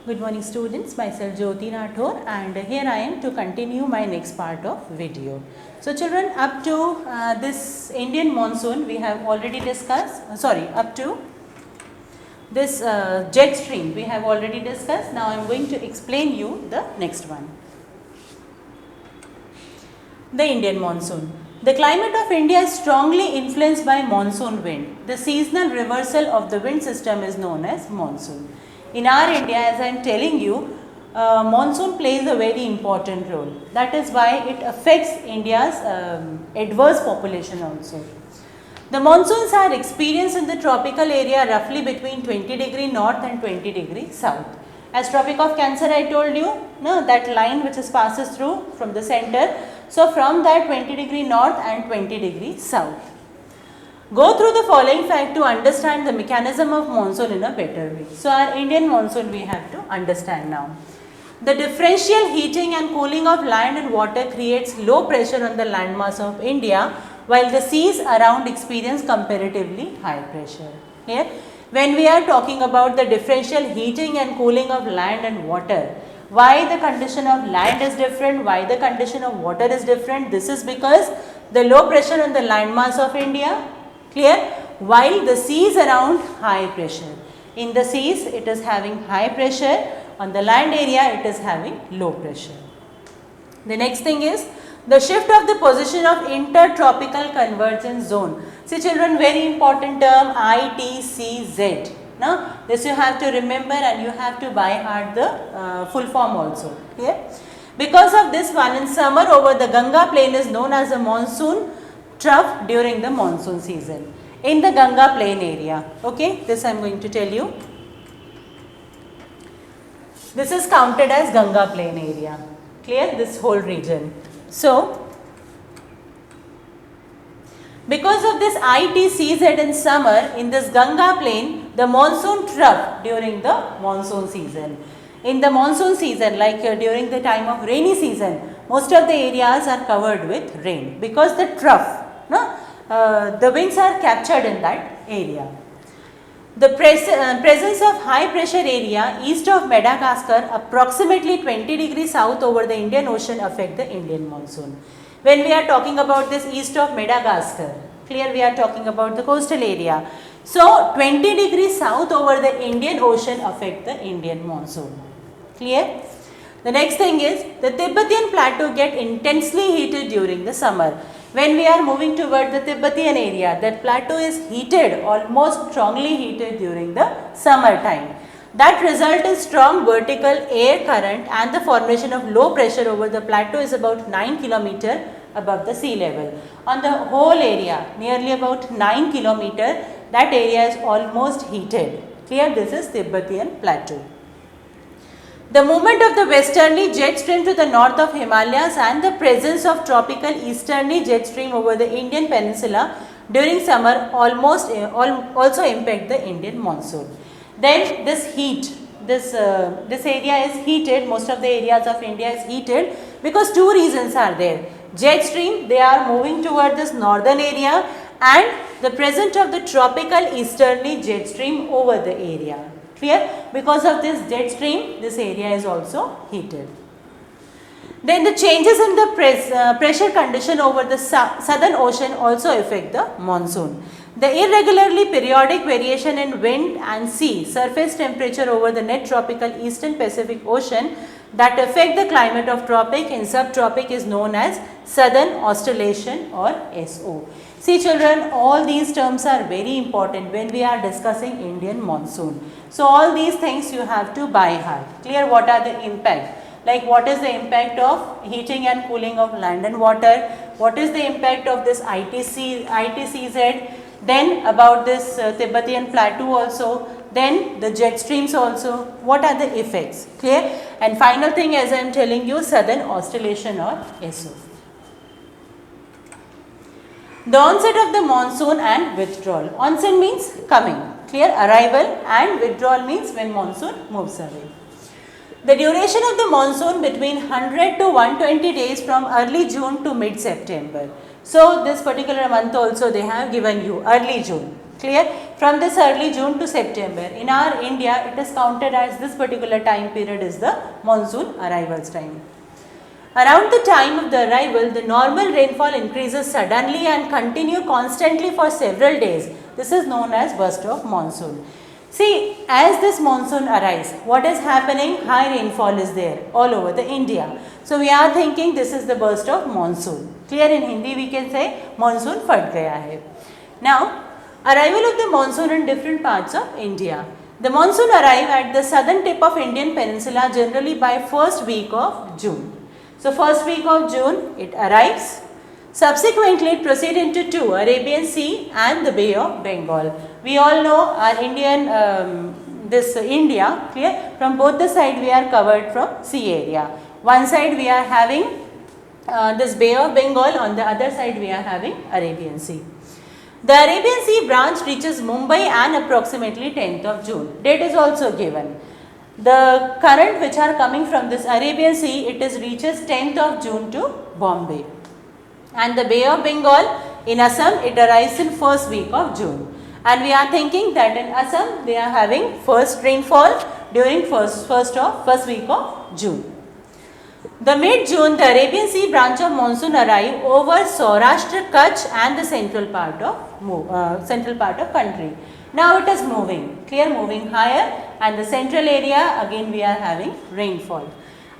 Good morning students, myself Jyoti Rathore and here I am to continue my next part of video. So children, up to this Indian monsoon we have already discussed, up to this jet stream we have already discussed. Now I am going to explain you the next one. The Indian monsoon. The climate of India is strongly influenced by monsoon wind. The seasonal reversal of the wind system is known as monsoon. In our India, as I am telling you, monsoon plays a very important role. That is why it affects India's adverse population also. The monsoons are experienced in the tropical area roughly between 20° north and 20° south. As Tropic of Cancer I told you, no, that line which passes through from the center. So from that 20° north and 20° south. Go through the following fact to understand the mechanism of monsoon in a better way. So our Indian monsoon we have to understand now. The differential heating and cooling of land and water creates low pressure on the landmass of India, while the seas around experience comparatively high pressure. Here, when we are talking about the differential heating and cooling of land and water, why the condition of land is different, why the condition of water is different? This is because the low pressure on the landmass of India, clear, while the seas around high pressure. In the seas it is having high pressure, on the land area it is having low pressure. The next thing is the shift of the position of intertropical convergence zone. See children, very important term ITCZ. Now this you have to remember and you have to by heart the full form also. Clear? Because of this one, in summer over the Ganga plain is known as a monsoon trough during the monsoon season in the Ganga plain area. Okay, this I am going to tell you. This is counted as Ganga plain area. Clear? This whole region. So, because of this ITCZ in summer in this Ganga plain, the monsoon trough during the monsoon season. In the monsoon season, like during the time of rainy season, most of the areas are covered with rain because the trough, the winds are captured in that area. The presence of high pressure area east of Madagascar approximately 20° south over the Indian Ocean affect the Indian monsoon. When we are talking about this east of Madagascar, clear, we are talking about the coastal area. So 20° south over the Indian Ocean affect the Indian monsoon. Clear? The next thing is the Tibetan plateau get intensely heated during the summer. When we are moving toward the Tibetan area, that plateau is heated, almost strongly heated during the summer time. That result is strong vertical air current and the formation of low pressure over the plateau is about 9 km above the sea level. On the whole area, nearly about 9 km, that area is almost heated. Clear? This is Tibetan plateau. The movement of the westerly jet stream to the north of Himalayas and the presence of tropical easterly jet stream over the Indian peninsula during summer also impact the Indian monsoon. Then this heat, this area is heated, most of the areas of India is heated because two reasons are there. Jet stream, they are moving toward this northern area and the presence of the tropical easterly jet stream over the area. Clear? Because of this jet stream, this area is also heated. Then the changes in the pressure condition over the southern ocean also affect the monsoon. The irregularly periodic variation in wind and sea surface temperature over the net tropical eastern Pacific Ocean that affect the climate of tropic and subtropic is known as southern oscillation or SO. See children, all these terms are very important when we are discussing Indian monsoon. So all these things you have to by heart. Clear? What are the impact? Like what is the impact of heating and cooling of land and water? What is the impact of this ITCZ? Then about this Tibetan plateau also. Then the jet streams also. What are the effects? Clear? And final thing, as I am telling you, southern oscillation or SO. The onset of the monsoon and withdrawal. Onset means coming. Clear? Arrival, and withdrawal means when monsoon moves away. The duration of the monsoon between 100 to 120 days from early June to mid-September. So this particular month also they have given you early June. Clear? From this early June to September. In our India, it is counted as this particular time period is the monsoon arrivals time. Around the time of the arrival, the normal rainfall increases suddenly and continue constantly for several days. This is known as burst of monsoon. See, as this monsoon arrives, what is happening? High rainfall is there all over the India. So, we are thinking this is the burst of monsoon. Clear? In Hindi we can say monsoon फट गया है. Now, arrival of the monsoon in different parts of India. The monsoon arrive at the southern tip of Indian peninsula generally by first week of June. So, first week of June it arrives. Subsequently, it proceeds into two, Arabian Sea and the Bay of Bengal. We all know our Indian, India, clear? From both the side we are covered from sea area. One side we are having this Bay of Bengal, on the other side we are having Arabian Sea. The Arabian Sea branch reaches Mumbai and approximately 10th of June. Date is also given. The current which are coming from this Arabian Sea, it is reaches 10th of June to Bombay. And the Bay of Bengal in Assam, it arrives in first week of June. And we are thinking that in Assam, they are having first rainfall during first week of June. The mid-June, the Arabian Sea branch of monsoon arrive over Saurashtra, Kutch and the central part of country. Now it is moving, clear, moving higher, and the central area again we are having rainfall.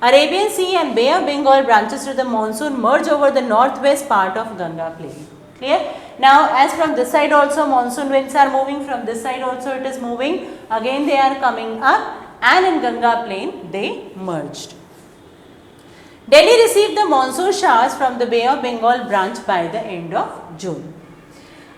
Arabian Sea and Bay of Bengal branches to the monsoon merge over the northwest part of Ganga plain. Clear? Now as from this side also monsoon winds are moving, from this side also it is moving, again they are coming up, and in Ganga plain they merged. Delhi received the monsoon showers from the Bay of Bengal branch by the end of June.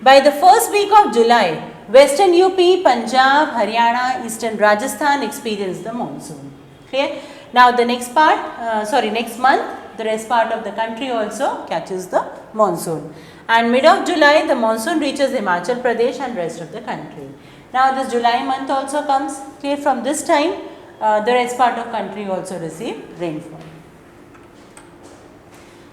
By the first week of July, western UP, Punjab, Haryana, eastern Rajasthan experienced the monsoon. Clear? Now the next month, the rest part of the country also catches the monsoon. And mid of July, the monsoon reaches Himachal Pradesh and rest of the country. Now this July month also comes. Clear? From this time, the rest part of country also receive rainfall.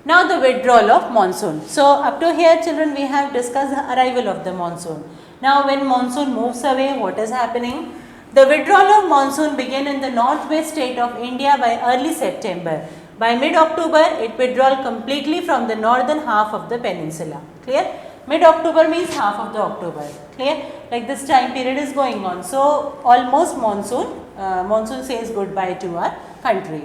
Now the withdrawal of monsoon. So up to here children, we have discussed the arrival of the monsoon. Now when monsoon moves away, what is happening? The withdrawal of monsoon began in the northwest state of India by early September. By mid-October, it withdrawal completely from the northern half of the peninsula. Clear? Mid-October means half of the October. Clear? Like this time period is going on. So almost monsoon says goodbye to our country.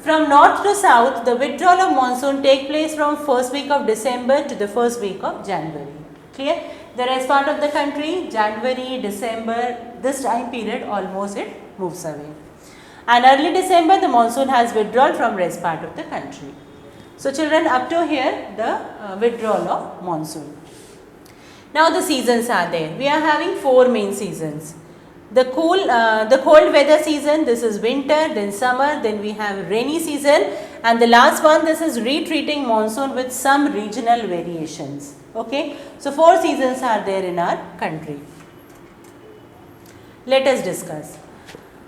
From north to south, the withdrawal of monsoon take place from first week of December to the first week of January. Clear? The rest part of the country, January, December, this time period almost it moves away. And early December, the monsoon has withdrawn from rest part of the country. So children, up to here the withdrawal of monsoon. Now the seasons are there. We are having four main seasons. The cold weather season, this is winter, then summer, then we have rainy season, and the last one, this is retreating monsoon with some regional variations. Okay, so four seasons are there in our country. Let us discuss.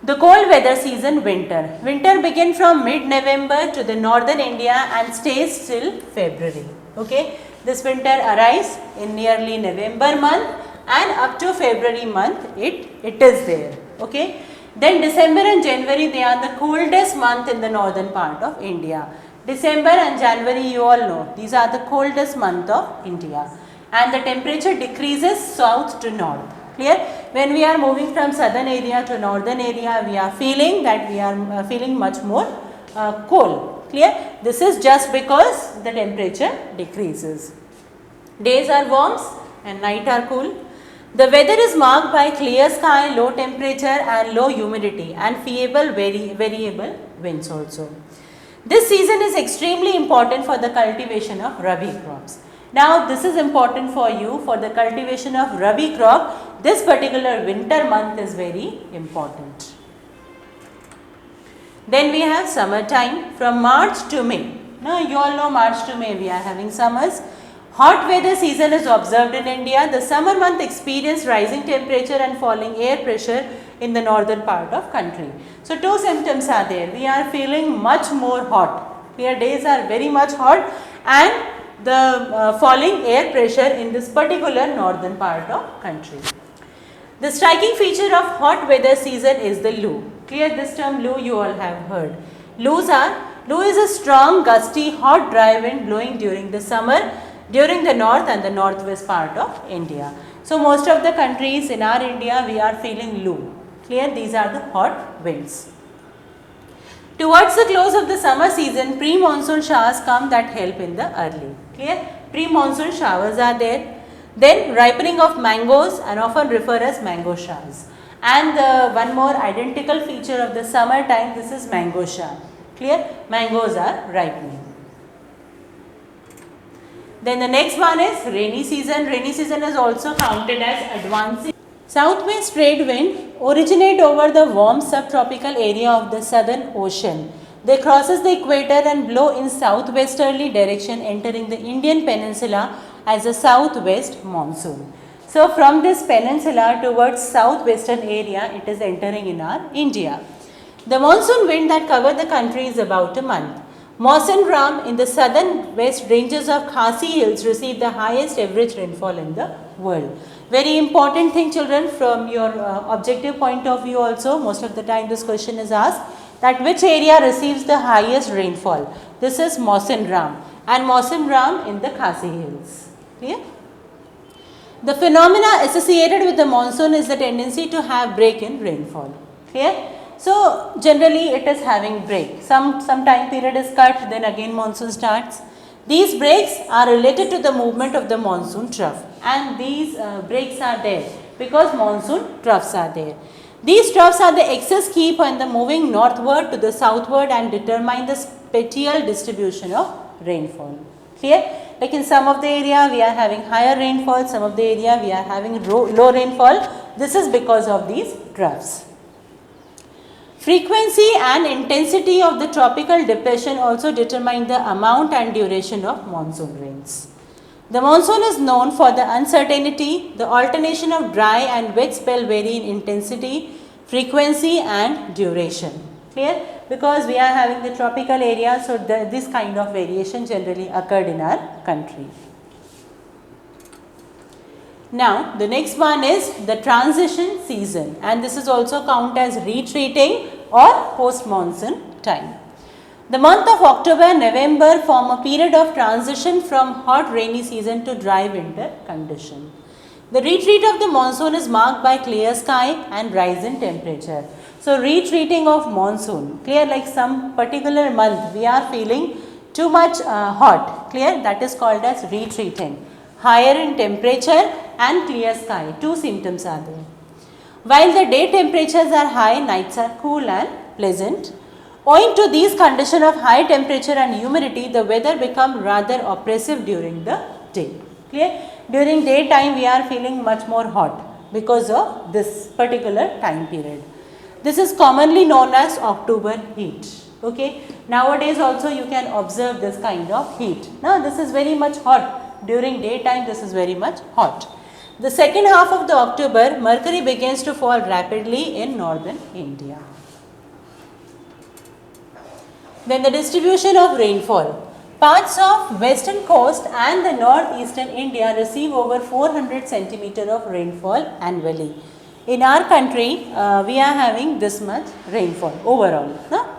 The cold weather season, winter. Winter begins from mid-November to the northern India and stays till February. Okay, this winter arrives in nearly November month, and up to February month it is there. Okay. Then December and January, they are the coldest month in the northern part of India. December and January, you all know, these are the coldest month of India, and the temperature decreases south to north. Clear? When we are moving from southern area to northern area, we are feeling that we are feeling much more cold. Clear? This is just because the temperature decreases. Days are warm and night are cool. The weather is marked by clear sky, low temperature and low humidity, and variable winds also. This season is extremely important for the cultivation of Rabi crops. Now this is important for you for the cultivation of Rabi crop. This particular winter month is very important. Then we have summer time from March to May. Now you all know March to May we are having summers. Hot weather season is observed in India. The summer month experience rising temperature and falling air pressure in the northern part of country. So two symptoms are there. We are feeling much more hot. Our days are very much hot, and the falling air pressure in this particular northern part of country. The striking feature of hot weather season is the Loo. Clear, this term Loo you all have heard. Loo is a strong, gusty, hot, dry wind blowing during the summer during the north and the northwest part of India. So, most of the countries in our India we are feeling Loo. Clear, these are the hot winds. Towards the close of the summer season, pre-monsoon showers come that help in the early. Clear, pre-monsoon showers are there. Then ripening of mangoes and often referred as mango showers. And one more identical feature of the summer time, this is mango shower. Clear, mangoes are ripening. Then the next one is rainy season. Rainy season is also counted as advancing. Southwest trade wind originate over the warm subtropical area of the southern ocean. They crosses the equator and blow in southwesterly direction, entering the Indian peninsula as a southwest monsoon. So, from this peninsula towards southwestern area, it is entering in our India. The monsoon wind that cover the country is about a month. Mawsyn Ram in the southern west ranges of Khasi Hills receive the highest average rainfall in the world. Very important thing, children, from your objective point of view also, most of the time this question is asked, that which area receives the highest rainfall. This is Mawsyn Ram, and Mawsyn Ram in the Khasi Hills. Clear? The phenomena associated with the monsoon is the tendency to have break in rainfall. Clear? So, generally it is having break. Some time period is cut, then again monsoon starts. These breaks are related to the movement of the monsoon trough, and these breaks are there because monsoon troughs are there. These troughs are the excess keep on the moving northward to the southward and determine the spatial distribution of rainfall. Clear? Like in some of the area we are having higher rainfall, some of the area we are having low rainfall. This is because of these troughs. Frequency and intensity of the tropical depression also determine the amount and duration of monsoon rains. The monsoon is known for the uncertainty, the alternation of dry and wet spell vary in intensity, frequency and duration. Clear? Because we are having the tropical area, so this kind of variation generally occurred in our country. Now, the next one is the transition season, and this is also counted as retreating or post-monsoon time. The month of October, November form a period of transition from hot rainy season to dry winter condition. The retreat of the monsoon is marked by clear sky and rise in temperature. So, retreating of monsoon, clear, like some particular month we are feeling too much hot, clear, that is called as retreating. Higher in temperature and clear sky, two symptoms are there. While the day temperatures are high, nights are cool and pleasant. Owing to these conditions of high temperature and humidity, the weather becomes rather oppressive during the day. Clear? During daytime we are feeling much more hot because of this particular time period. This is commonly known as October heat. Okay. Nowadays also you can observe this kind of heat. Now this is very much hot. During daytime this is very much hot. The second half of the October, mercury begins to fall rapidly in northern India. Then the distribution of rainfall. Parts of western coast and the northeastern India receive over 400 centimeter of rainfall annually. In our country, we are having this much rainfall overall. No?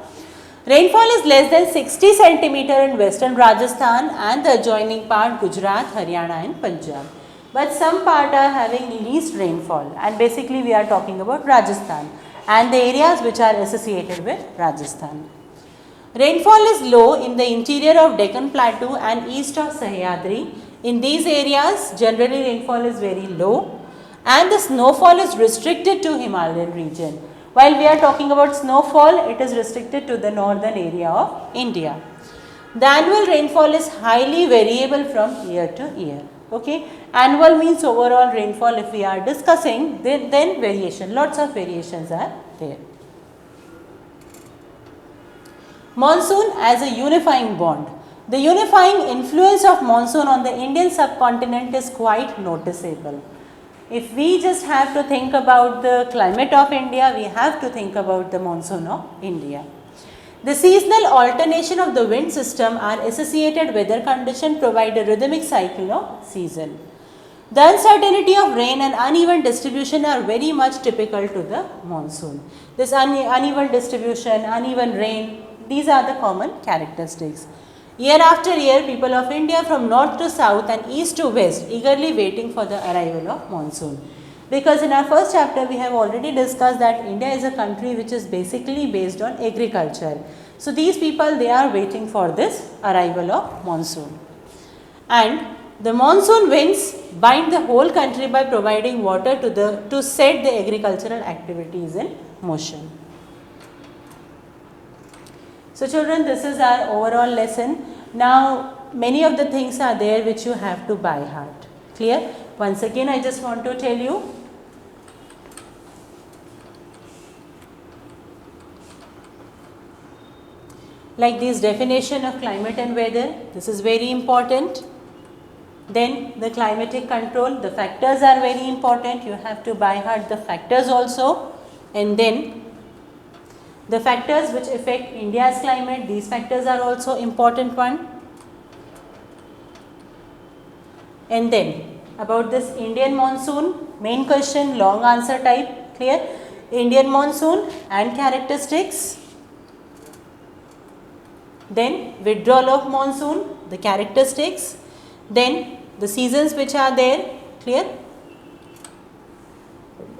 Rainfall is less than 60 centimeter in western Rajasthan and the adjoining part Gujarat, Haryana and Punjab. But some part are having least rainfall, and basically we are talking about Rajasthan and the areas which are associated with Rajasthan. Rainfall is low in the interior of Deccan Plateau and east of Sahyadri. In these areas generally rainfall is very low and the snowfall is restricted to Himalayan region. While we are talking about snowfall, it is restricted to the northern area of India. The annual rainfall is highly variable from year to year. Okay, annual means overall rainfall if we are discussing, then variation, lots of variations are there. Monsoon as a unifying bond. The unifying influence of monsoon on the Indian subcontinent is quite noticeable. If we just have to think about the climate of India, we have to think about the monsoon of India. The seasonal alternation of the wind system are associated weather condition provide a rhythmic cycle of season. The uncertainty of rain and uneven distribution are very much typical to the monsoon. This uneven distribution, uneven rain, these are the common characteristics. Year after year, people of India from north to south and east to west eagerly waiting for the arrival of monsoon. Because in our first chapter, we have already discussed that India is a country which is basically based on agriculture. So, these people, they are waiting for this arrival of monsoon. And the monsoon winds bind the whole country by providing water to set the agricultural activities in motion. So, children, this is our overall lesson. Now, many of the things are there which you have to by heart. Clear? Once again, I just want to tell you. Like this definition of climate and weather, this is very important. Then the climatic control, the factors are very important. You have to by heart the factors also. And then the factors which affect India's climate, these factors are also important one. And then about this Indian monsoon, main question, long answer type, clear? Indian monsoon and characteristics. Then withdrawal of monsoon, the characteristics. Then the seasons which are there, clear?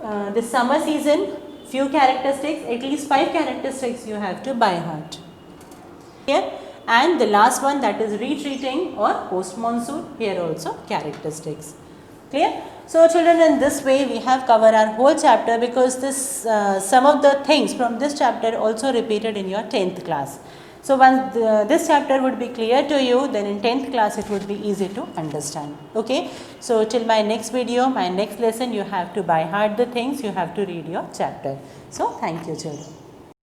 The summer season, few characteristics, at least 5 characteristics you have to by heart. Here, and the last one, that is retreating or post monsoon, here also characteristics. Clear? So, children, in this way we have covered our whole chapter, because this some of the things from this chapter also repeated in your 10th class. So, once this chapter would be clear to you, then in 10th class it would be easy to understand. Okay. So, till my next video, my next lesson, you have to by heart the things, you have to read your chapter. So, thank you, children.